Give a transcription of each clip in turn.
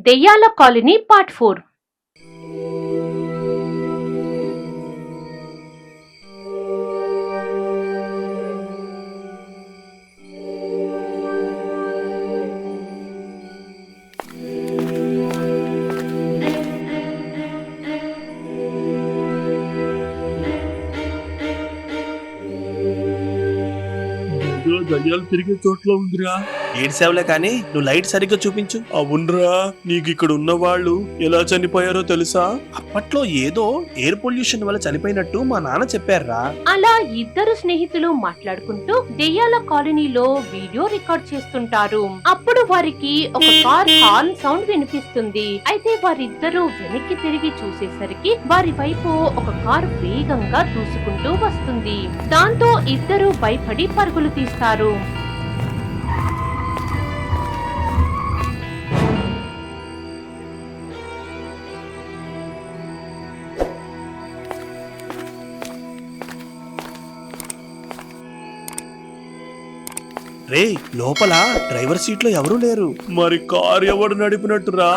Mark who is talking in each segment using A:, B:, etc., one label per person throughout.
A: దెయ్యాల colony part 4.
B: దయ్యాలు తిరిగే చోట్ల ఉందిరా.
C: ఏడ్సేవలే కానీ నువ్వు లైట్ సరిగ్గా చూపించు.
B: అవునరా, నీకు ఇక్కడ ఉన్న వాళ్ళు ఎలా చనిపోయారో తెలుసా?
C: అప్పట్లో ఏదో ఎయిర్ పొల్యూషన్ వల్ల చనిపోయినట్టు మా నాన్న చెప్పారా.
A: అలా ఇద్దరు స్నేహితులు మాట్లాడుకుంటూ దెయ్యాల కాలనీలో వీడియో రికార్డ్ చేస్తుంటారు. అప్పుడు వారికి ఒక కార్ హార్న్ సౌండ్ వినిపిస్తుంది. అయితే వారిద్దరూ వెనక్కి తిరిగి చూసేసరికి వారి వైపు ఒక కారు వేగంగా దూసుకుంటూ వస్తుంది. దాంతో ఇద్దరు భయపడి పరుగులు తీస్తారు.
C: రే, లోపల డ్రైవర్ సీట్ లో ఎవరూ లేరు.
B: మరి కారు ఎవడు నడిపినట్టురా?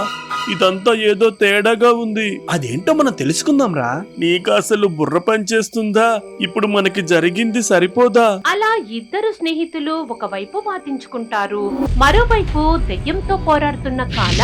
B: ఇదంతా ఏదో తేడాగా ఉంది.
C: అదేంటో మనం తెలుసుకుందాం రా.
B: నీకు అసలు బుర్ర పనిచేస్తుందా? ఇప్పుడు మనకి జరిగింది సరిపోదా?
A: అలా ఇద్దరు స్నేహితులు ఒకవైపు వాదించుకుంటారు. మరోవైపు దెయ్యంతో పోరాడుతున్న కాల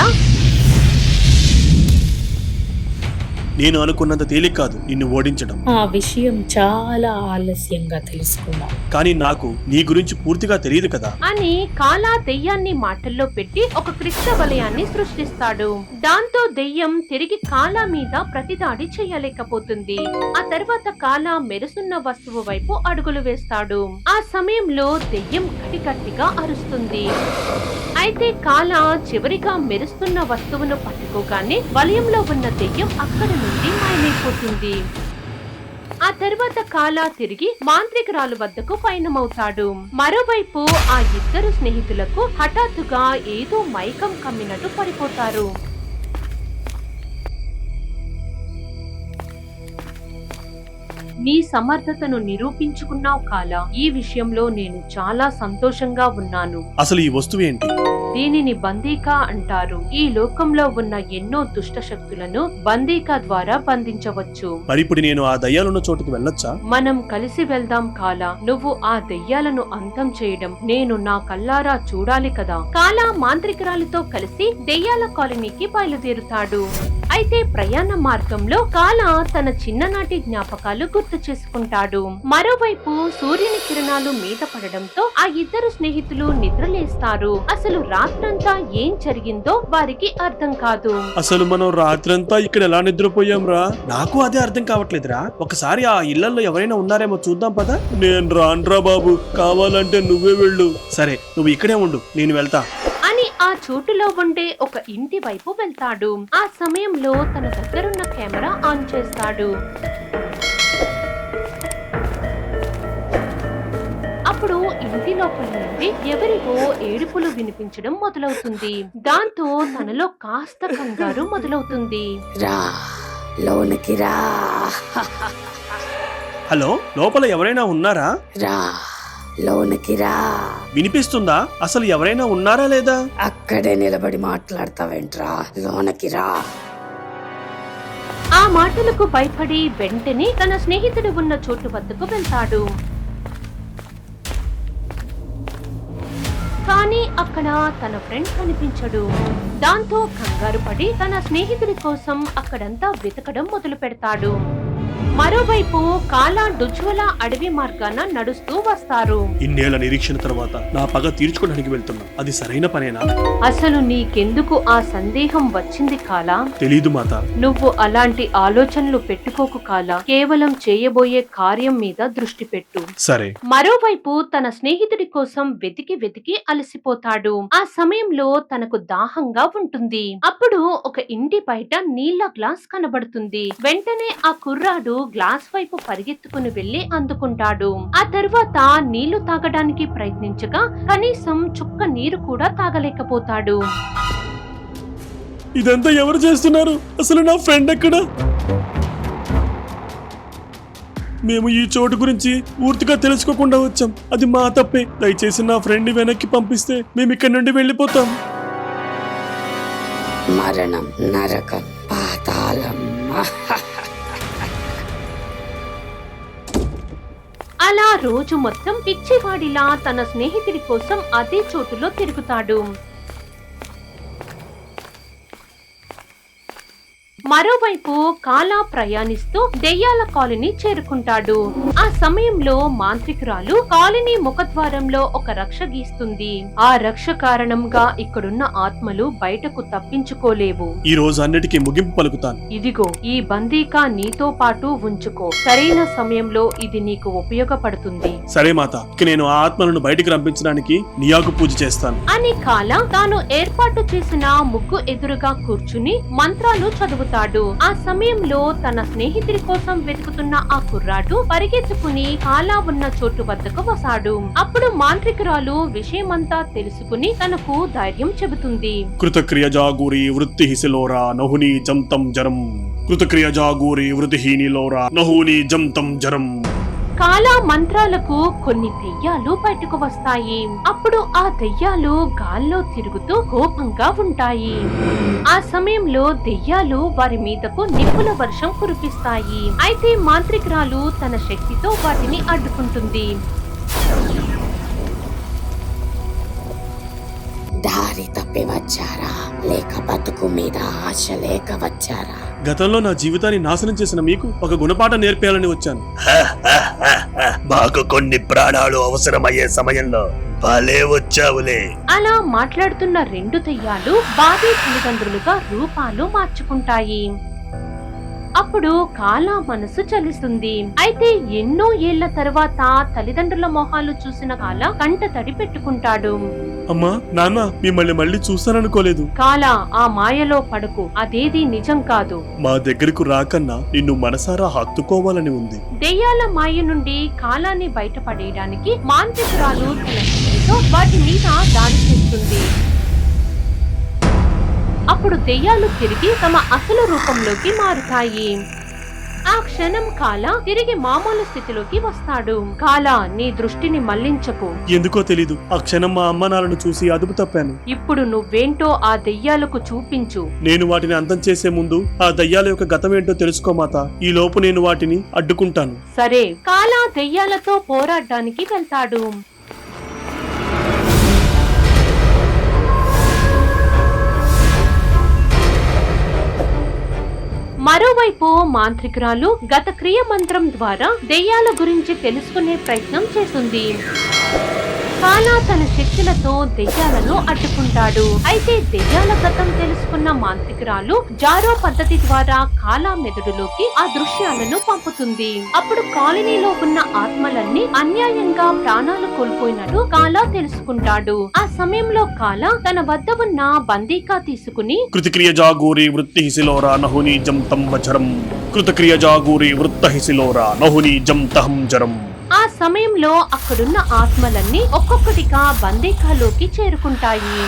C: నేను అనుకున్నంత తేలిక కాదు నిన్ను ఓడించడం.
D: ఆ విషయం చాలా ఆలస్యంగా తెలుసుకున్నాం.
C: కానీ నాకు నీ గురించి పూర్తిగా తెలియదు కదా
A: అని కాలా దెయ్యాన్ని మాటల్లో పెట్టి ఒక కృష్ణ వలయాన్ని సృష్టిస్తాడు. దాంతో దెయ్యం తిరిగి కాలా మీద ప్రతిదాడి చేయలేకపోతుంది. ఆ తర్వాత కాలా మెరుస్తున్న వస్తువు వైపు అడుగులు వేస్తాడు. ఆ సమయంలో దెయ్యం గట్టిగా అరుస్తుంది. అయితే కాలా చివరిగా మెరుస్తున్న వస్తువును పట్టుకోగానే వలయంలో ఉన్న దెయ్యం అక్కడ నుండి మాయమైపోతుంది. ఆ తర్వాత కాలా తిరిగి మాంత్రికురాలు వద్దకు పయనమవుతాడు. మరోవైపు ఆ ఇద్దరు స్నేహితులకు హఠాత్తుగా ఏదో మైకం కమ్మినట్టు పడిపోతారు. నీ సమర్థతను నిరూపించుకున్నావు కాలా. ఈ విషయంలో నేను చాలా సంతోషంగా ఉన్నాను.
C: అసలు ఈ వస్తువు ఏంటి?
A: దీనిని బందీకా అంటారు. ఈ లోకంలో ఉన్న ఎన్నో దుష్ట శక్తులను బందీకా ద్వారా బంధించవచ్చు.
C: మరి ఇప్పుడు నేను ఆ దయ్యాలున్న చోటుకు వెళ్ళొచ్చా?
A: మనం కలిసి వెళ్దాం కాలా. నువ్వు ఆ దెయ్యాలను అంతం చేయడం నేను నా కల్లారా చూడాలి కదా. కాలా మాంత్రికురాలితో కలిసి దెయ్యాల కాలనీకి బయలుదేరుతాడు. అయితే ప్రయాణ మార్గంలో కాలా తన చిన్ననాటి జ్ఞాపకాలు గుర్తు చేసుకుంటాడు. మరోవైపు సూర్యుని కిరణాలు మీద పడడంతో ఆ ఇద్దరు స్నేహితులు నిద్రలేస్తారు. అసలు రాత్రంతా ఏం జరిగిందో వారికి అర్థం కాదు.
B: అసలు మనం రాత్రంతా ఇక్కడ ఎలా నిద్రపోయాం రా?
C: నాకు అదే అర్థం కావట్లేదురా. ఒకసారి ఆ ఇళ్లలో ఎవరైనా ఉన్నారేమో చూద్దాం పదా.
B: నేను రాన్రా బాబు, కావాలంటే నువ్వే వెళ్ళు.
C: సరే, నువ్వు ఇక్కడే ఉండు, నేను వెళ్తా
A: అని ఆ చోటులో ఉండే ఒక ఇంటి వైపు వెళ్తాడు. ఆ సమయంలో తన దగ్గరున్న కెమెరా ఆన్ చేస్తాడు. అప్పుడు ఇంటి లోపల నుండి ఎవరివో ఏడుపులు వినిపించడం మొదలవుతుంది. దాంతో తనలో కాస్త కంగారు మొదలవుతుంది.
D: రా, లోనికి రా.
C: హలో, లోపల ఎవరైనా ఉన్నారా?
D: రా, లోనికి రా.
C: వినిపిస్తుందా? అసలు ఎవరైనా ఉన్నారా లేదా?
D: అక్కడే నిలబడి మాట్లాడతావేంట్రా? లోనికి రా.
A: ఆ మాటలకు భయపడి వెంటనే తన స్నేహితుడు ఉన్న చోటు వద్దకు వెళ్తాడు. కానీ అక్కడ తన ఫ్రెండ్ కనిపించడు. దాంతో కంగారు పడి తన స్నేహితుడి కోసం అక్కడంతా వెతకడం మొదలు పెడతాడు. మరోవైపు కాలా డుజ్వల అడవి మార్గాన నడుస్తూ వస్తారు.
C: ఇన్నేళ్ల నిరీక్షణ తర్వాత నా పగ తీర్చుకోవడానికి వెళ్తున్నా. అది సరైన పనేనా?
A: అసలు నీకెందుకు ఆ సందేహం వచ్చింది కాలా?
C: తెలీదు మాత.
A: నువ్వు అలాంటి ఆలోచనలు పెట్టుకోకు కాలా. కేవలం చేయబోయే కార్యం మీద దృష్టి పెట్టు.
C: సరే.
A: మరోవైపు తన స్నేహితుడి కోసం వెతికి అలసిపోతాడు. ఆ సమయంలో తనకు దాహంగా ఉంటుంది. అప్పుడు ఒక ఇంటి బయట నీళ్ల గ్లాస్ కనబడుతుంది. వెంటనే ఆ కుర్రాడు గ్లాస్ వైపు పరిగెత్తుకుని వెళ్లి అందుకుంటాడు. ఆ తర్వాత నీళ్లు తాగడానికి ప్రయత్నించగా కనీసం చుక్క నీరు కూడా తాగలేకపోతాడు.
B: ఇదంతా ఎవరు చేస్తున్నారు? అసలు నా ఫ్రెండ్ ఎక్కడ? మేము ఈ చోటు గురించి పూర్తిగా తెలుసుకోకుండా వచ్చాం. అది మా తప్పే. దయచేసి నా ఫ్రెండ్ వెనక్కి పంపిస్తే మేము ఇక్కడ నుండి వెళ్ళిపోతాం.
E: మరణం, నరకం, పాతాళం.
A: అలా రోజు మొత్తం పిచ్చివాడిలా తన స్నేహితుడి కోసం అదే చోటులో తిరుగుతాడు. మరోవైపు కాలా ప్రయాణిస్తూ దెయ్యాల కాలనీ చేరుకుంటాడు. ఆ సమయంలో మాంత్రికురాలు కాలనీ ముఖద్వారంలో ఒక రక్ష గీస్తుంది. ఆ రక్ష కారణంగా ఇక్కడున్న ఆత్మలు బయటకు తప్పించుకోలేవు.
C: ఈ రోజు అన్నిటికీ ముగింపు పలుకుతాను.
A: ఇదిగో ఈ బందీకా నీతో పాటు ఉంచుకో. సరైన సమయంలో ఇది నీకు ఉపయోగపడుతుంది
C: సరే మాత, ఇక నేను ఆ ఆత్మలను బయటికి రంపించడానికి నియాకు పూజ చేస్తాను
A: అని కాలా తాను ఏర్పాటు చేసిన ముగ్గు ఎదురుగా కూర్చుని మంత్రాలు చదువుతాడు. ఆ సమయంలో తన స్నేహితుడి కోసం వెతుకుతున్న ఆ కుర్రాడు పరిగెత్తుకుని కాలా ఉన్న చోటు వద్దకు వస్తాడు. అప్పుడు మాంత్రికురాలు విషయమంతా తెలుసుకుని తనకు ధైర్యం చెబుతుంది.
C: కృతక్రియ జాగూరి వృత్తి హిసిలోరా నహుని జంతం జరం. కృతక్రియ జాగూరి వృతిహీనిలోరా నహుని జంతం జరం.
A: కాలా మంత్రాలకు కొన్ని దెయ్యాలు బయటకు వస్తాయి. అప్పుడు ఆ దెయ్యాలు గాల్లో తిరుగుతూ కోపంగా ఉంటాయి. ఆ సమయంలో దెయ్యాలు వారి మీదకు నిప్పుల వర్షం కురిపిస్తాయి. అయితే మాంత్రికురాలు తన శక్తితో వాటిని అడ్డుకుంటుంది.
E: దారి తప్పి వచ్చారా, లేక బతుకు మీద ఆశ లేక వచ్చారా?
C: గతంలో నా జీవితాన్ని నాశనం చేసిన మీకు ఒక గుణపాఠం నేర్పేయాలని వచ్చాను.
B: మాకు కొన్ని ప్రాణాలు అవసరమయ్యే సమయంలో భలే వచ్చావులే.
A: అలా మాట్లాడుతున్న రెండు దెయ్యాలు బావి తల్లిదండ్రులుగా రూపాలు మార్చుకుంటాయి. అప్పుడు కాలా మనసు చలిస్తుంది. అయితే ఎన్నో ఏళ్ల తర్వాత తల్లిదండ్రుల మొహాలు చూసిన కాలా కంట తడి పెట్టుకుంటాడు.
C: అమ్మా, నాన్న, మిమ్మల్ని మళ్ళీ చూస్తాననుకోలేదు.
A: కాలా, ఆ మాయలో పడకు. అదేది నిజం కాదు.
C: మా దగ్గరకు రాకన్నా నిన్ను మనసారా హత్తుకోవాలని ఉంది.
A: దెయ్యాల మాయ నుండి కాలాన్ని బయటపడేయడానికి మాంత్రికురాలు తన శక్తితో వాటి మీద దాడి చేస్తుంది. అప్పుడు దెయ్యాలు తిరిగి తమ అసలు రూపంలోకి మారుతాయి. ఆ క్షణం కాలా తిరిగి మామూలు స్థితిలోకి వస్తాడు. కాలా, నీ దృష్టిని మళ్లించకు.
C: ఎందుకో తెలీదు, ఆ క్షణం మా అమ్మ నాన్నను చూసి అదుపు తప్పాను.
A: ఇప్పుడు నువ్వేంటో ఆ దెయ్యాలకు చూపించు.
C: నేను వాటిని అంతం చేసే ముందు ఆ దయ్యాల యొక్క గతం ఏంటో తెలుసుకో మాత. ఈ లోపు నేను వాటిని అడ్డుకుంటాను.
A: సరే. కాలా దెయ్యాలతో పోరాడడానికి వెళ్తాడు. మరోవైపు మాంత్రికురాలు గత క్రియ మంత్రం ద్వారా దెయ్యాల గురించి తెలుసుకునే ప్రయత్నం చేస్తుంది. కాలా తన శక్తులతో దెయ్యాలను అడ్డుకుంటాడు. అయితే దెయ్యాల గతం తెలుసుకున్న మాంత్రికురాలు జారో పద్ధతి ద్వారా కాలా మెదడులోకి ఆ దృశ్యాలను పంపుతుంది. అప్పుడు కాలనీలో ఉన్న ఆత్మలన్నీ అన్యాయంగా ప్రాణాలు కోల్పోయినట్టు కాలా తెలుసుకుంటాడు. ఆ సమయంలో కాలా తన వద్ద ఉన్న బందీకా తీసుకుని
C: కృతక్రియ జాగూరి వృత్తి హిసిలోరా నహుని జంతం వచరం. కృతక్రియ జాగూరి వృత్త హిసిలోరా నహుని జంతహం జరం.
A: ఆ సమయంలో అక్కడున్న ఆత్మలన్నీ ఒక్కొక్కటిగా బందీకాలోకి చేరుకుంటాయి.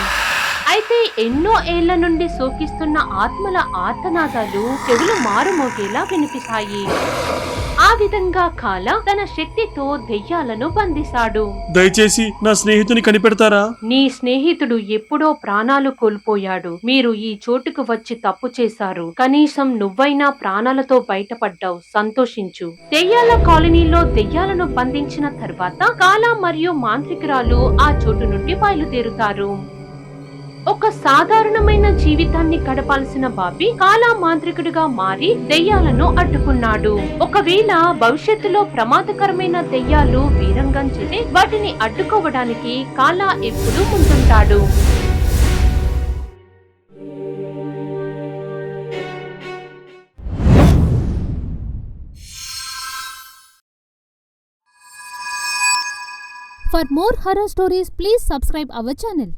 A: అయితే ఎన్నో ఏళ్ల నుండి శోకిస్తున్న ఆత్మల ఆర్తనాదాలు చెవులు మారుమోగేలా వినిపిస్తాయి. ఆ విధంగా కాలా తన శక్తితో దెయ్యాలను బంధిస్తాడు.
C: దయచేసి నా స్నేహితుని కనిపెడతారా?
A: నీ స్నేహితుడు ఎప్పుడో ప్రాణాలు కోల్పోయాడు. మీరు ఈ చోటుకు వచ్చి తప్పు చేశారు. కనీసం నువ్వైనా ప్రాణాలతో బయటపడ్డావు. సంతోషించు. దెయ్యాల కాలనీలో దెయ్యాలను బంధించిన తర్వాత కాలా మరియు మాంత్రికురాలు ఆ చోటు నుండి బయలుదేరుతారు. ఒక సాధారణమైన జీవితాన్ని గడపాల్సిన బాబీ కాలా మాంత్రికుడిగా మారి దెయ్యాలను అడ్డుకున్నాడు. ఒకవేళ భవిష్యత్తులో ప్రమాదకరమైన దెయ్యాలు వీరంగం చేసి వాటిని అడ్డుకోవడానికి కాలా ఎప్పుడూ ముందుంటాడు.
F: For more horror stories, please subscribe our channel.